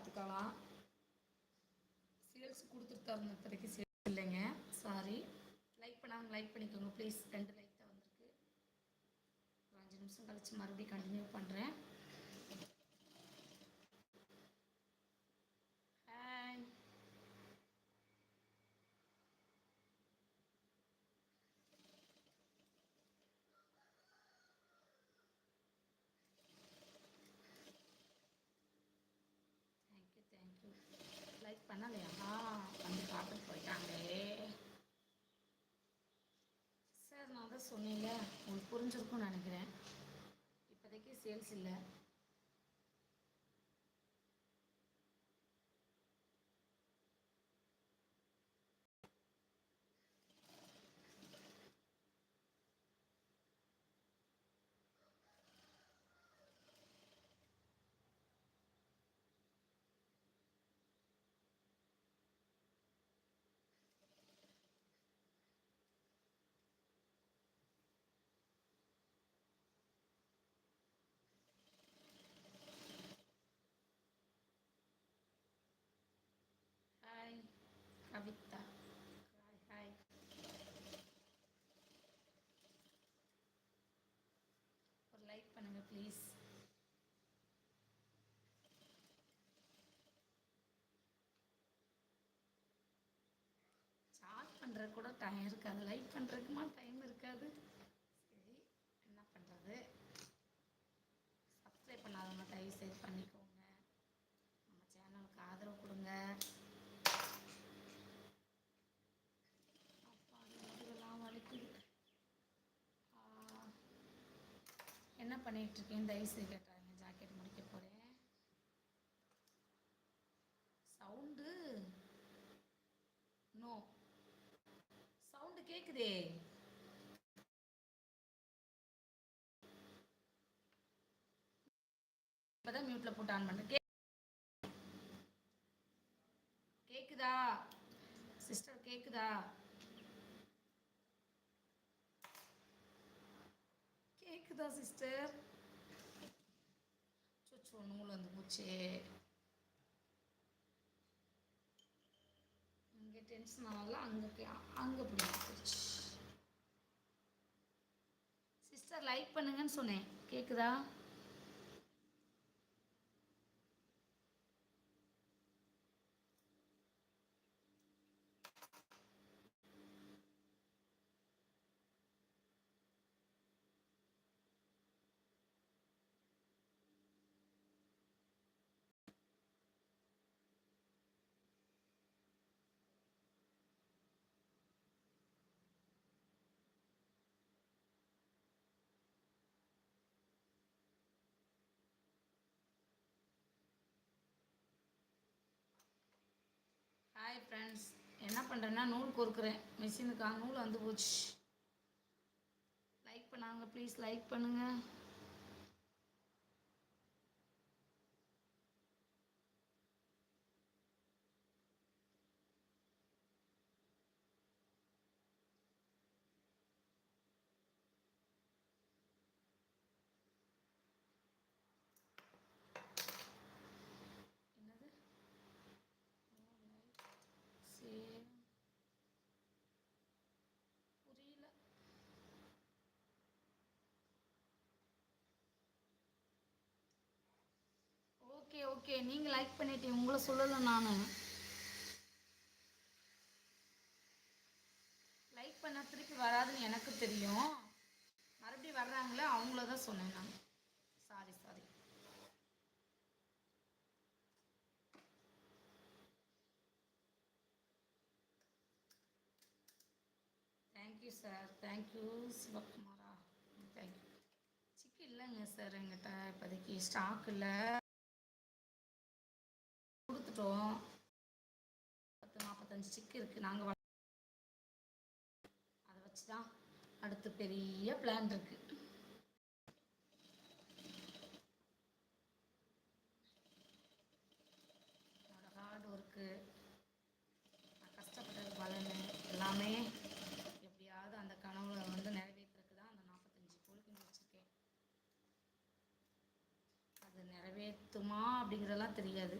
பார்த்துக்கலாம். சேல்ஸ் கொடுத்துட்டு தரணும், இப்போதைக்கு சேல்ஸ் இல்லைங்க, சாரி. லைக் பண்ணாங்க லைக் பண்ணிக்கோங்க ப்ளீஸ். 2 லைக் தான் வந்திருக்கு. ஒரு 5 நிமிஷம் கழிச்சு மறுபடியும் கண்டினியூ பண்ணுறேன். ஹாய். தேங்க்யூ லைக் பண்ணலையா? வந்து பார்த்துட்டு போயிட்டாங்களே சார். நான் தான் சொன்னேன்ல, உங்களுக்கு புரிஞ்சிருக்கும்னு நினைக்கிறேன். இப்போதைக்கு சேல்ஸ் இல்லை. ஹாய் கவிதா. Hi hi. ஒரு லைக் பண்ணுங்க ப்ளீஸ். சாட் பண்ணுறது கூட டைம் இருக்காது, லைக் பண்ணுறதுக்குமா டைம் இருக்காது. சரி, என்ன பண்ணுறது. சப்ஸ்கிரைப் பண்ணாதவங்க தயவு செய்து பண்ணிக்கோங்க. நம்ம சேனலுக்கு ஆதரவு கொடுங்க. இதெல்லாம் வலிக்குது. என்ன பண்ணிகிட்ருக்கேன் தயவு செய்து கேட்டாங்க. ஜாக்கெட் முடிக்க போகிறேன். சவுண்டு நோ, சவுண்டு கேட்குதே. இப்போதான் மியூட்டில் போட்டு ஆன் பண்ணுறேன். கேட்குதா சிஸ்டர்? கேட்குதா? கேட்குதா சிஸ்டர்? சொச்சோ, நூல் வந்து போச்சு. இங்கே டென்ஷன் ஆகல, அங்கே பிடிச்சி. சிஸ்டர் லைக் பண்ணுங்கன்னு சொன்னேன், கேட்குதா? Hi friends. என்ன பண்ணுறேன்னா நூல் பொறுக்கிறேன், மிஷினுக்காக நூல் வந்து போச்சு. லைக் பண்ணாங்க ப்ளீஸ், லைக் பண்ணுங்கள். ஓகே ஓகே, நீங்கள் லைக் பண்ணிட்டீங்க, உங்களை சொல்லலை நான். லைக் பண்ண திருப்பி வராதுன்னு எனக்கு தெரியும். மறுபடியும் வர்றாங்களே அவங்கள தான் சொன்னேன் நான். Sorry sorry. Thank you sir, thank you சிவகுமாரா, தேங்க்யூ. சிக்கு இல்லைங்க சார், எங்கிட்ட இப்போதைக்கு ஸ்டாக் இல்லை, கொடுத்துட்டோம். 40-45 சிக்கு இருக்குது. நாங்கள் அதை வச்சு தான் அடுத்து பெரிய பிளான் இருக்குது. என்னோட ஹார்ட் ஒர்க்கு, நான் கஷ்டப்பட்டது பலனு எல்லாமே எப்படியாவது அந்த கனவுல வந்து நிறைவேற்றுறதுக்கு தான் அந்த 45 கோழிக்கு வச்சுருக்கேன். அது நிறைவேற்றுமா அப்படிங்கிறதெல்லாம் தெரியாது.